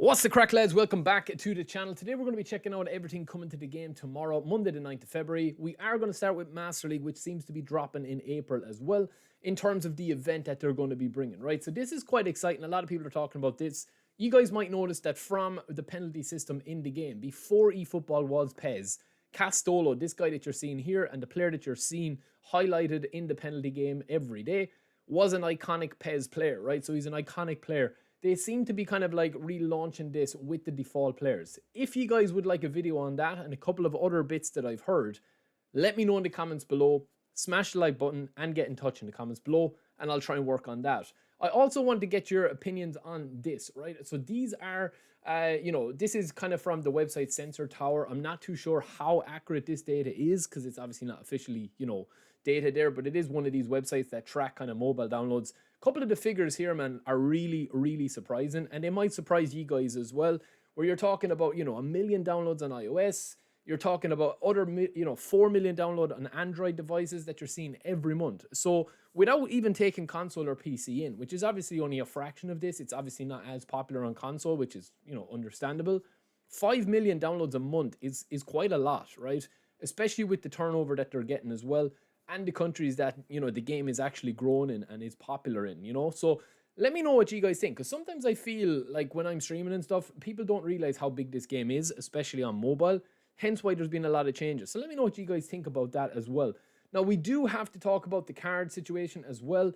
What's the crack, lads? Welcome back to the channel. Today we're going to be checking out everything coming to the game tomorrow, Monday the 9th of February. We are going to start with Master League, which seems to be dropping in April as well, in terms of the event that they're going to be bringing, right? So this is quite exciting. A lot of people are talking about this. You guys might notice that from the penalty system in the game, before eFootball was PES, Castolo, this guy that you're seeing here, and the player that you're seeing highlighted in the penalty game every day, was an iconic PES player, right? So he's an iconic player. They seem to be kind of like relaunching this with the default players. If you guys would like a video on that and a couple of other bits that I've heard, let me know in the comments below. Smash the like button and get in touch in the comments below, and I'll try and work on that. I also want to get your opinions on this, right? So these are, this is kind of from the website Sensor Tower. I'm not too sure how accurate this data is because it's obviously not officially, data there, but it is one of these websites that track kind of mobile downloads. A couple of the figures here, man, are really, really surprising, and they might surprise you guys as well, where you're talking about, 1 million downloads on iOS. You're talking about other, 4 million download on Android devices that you're seeing every month. So without even taking console or PC in, which is obviously only a fraction of this, it's obviously not as popular on console, which is, understandable. 5 million downloads a month is quite a lot, right? Especially with the turnover that they're getting as well, and the countries that, the game is actually growing in and is popular in, So let me know what you guys think, because sometimes I feel like when I'm streaming and stuff, people don't realize how big this game is, especially on mobile. Hence why there's been a lot of changes. So let me know what you guys think about that as well. Now, we do have to talk about the card situation as well.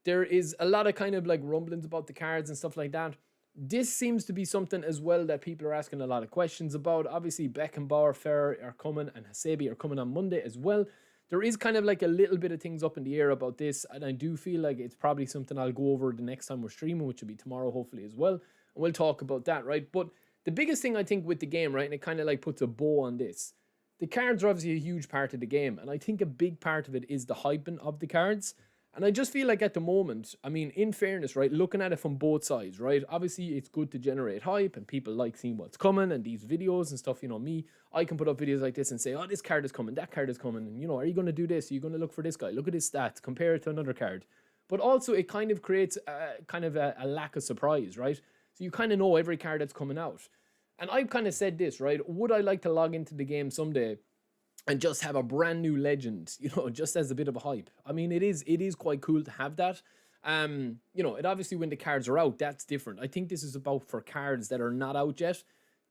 There is a lot of kind of like rumblings about the cards and stuff like that. This seems to be something as well that people are asking a lot of questions about. Obviously, Beckenbauer, Ferrer are coming, and Hasebi are coming on Monday as well. There is kind of like a little bit of things up in the air about this, and I do feel like it's probably something I'll go over the next time we're streaming, which will be tomorrow, hopefully, as well. And we'll talk about that, right? But the biggest thing I think with the game, right, and it kind of like puts a bow on this, the cards are obviously a huge part of the game, and I think a big part of it is the hyping of the cards. And I just feel like at the moment, I mean, in fairness, right, looking at it from both sides, right, obviously it's good to generate hype and people like seeing what's coming and these videos and stuff, me, I can put up videos like this and say, oh, this card is coming, that card is coming, and, are you going to do this? Are you going to look for this guy? Look at his stats, compare it to another card. But also it kind of creates a lack of surprise, right? So you kind of know every card that's coming out. And I've kind of said this, right, would I like to log into the game someday and just have a brand new legend, just as a bit of a hype? I mean, it is quite cool to have that. It obviously when the cards are out, that's different. I think this is about for cards that are not out yet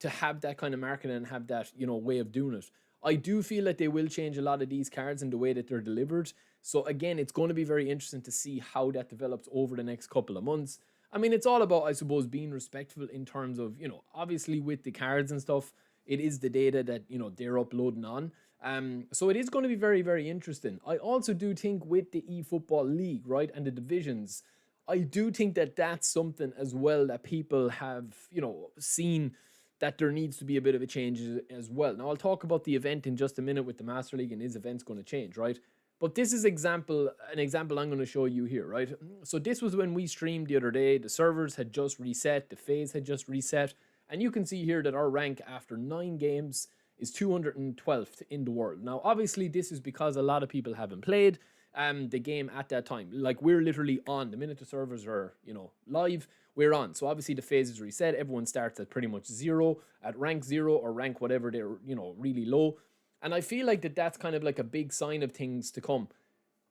to have that kind of marketing and have that, way of doing it. I do feel that they will change a lot of these cards in the way that they're delivered. So again, it's going to be very interesting to see how that develops over the next couple of months. I mean, it's all about, I suppose, being respectful in terms of, obviously with the cards and stuff, it is the data that, they're uploading on. So it is going to be very, very interesting. I also do think with the eFootball League, right, and the divisions, I do think that that's something as well that people have, seen that there needs to be a bit of a change as well. Now, I'll talk about the event in just a minute with the Master League, and his event's going to change, right? But this is an example I'm going to show you here, right? So this was when we streamed the other day. The servers had just reset, the phase had just reset, and you can see here that our rank after 9 games is 212th in the world. Now, obviously, this is because a lot of people haven't played the game at that time. Like, we're literally on. The minute the servers are, live, we're on. So, obviously, the phase is reset. Everyone starts at pretty much 0, at rank 0 or rank whatever they're, really low. And I feel like that's kind of like a big sign of things to come.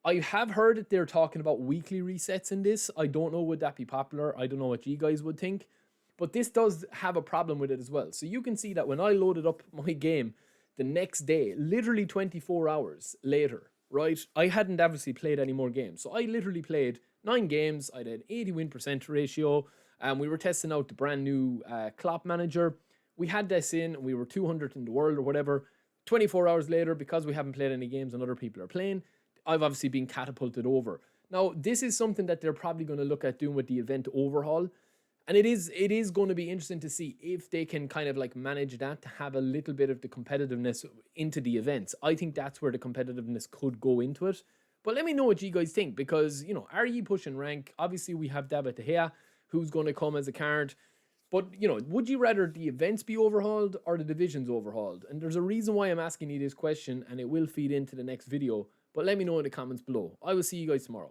I have heard that they're talking about weekly resets in this. I don't know, would that be popular? I don't know what you guys would think. But this does have a problem with it as well. So you can see that when I loaded up my game the next day, literally 24 hours later, right, I hadn't obviously played any more games. So I literally played 9 games. I did 80 win percent ratio. And we were testing out the brand new Klopp manager. We had this in. We were 200th in the world or whatever. 24 hours later, because we haven't played any games and other people are playing, I've obviously been catapulted over. Now, this is something that they're probably going to look at doing with the event overhaul. And it is going to be interesting to see if they can kind of like manage that to have a little bit of the competitiveness into the events. I think that's where the competitiveness could go into it. But let me know what you guys think, because, are you pushing rank? Obviously, we have David De Gea, who's going to come as a card. But, would you rather the events be overhauled or the divisions overhauled? And there's a reason why I'm asking you this question, and it will feed into the next video. But let me know in the comments below. I will see you guys tomorrow.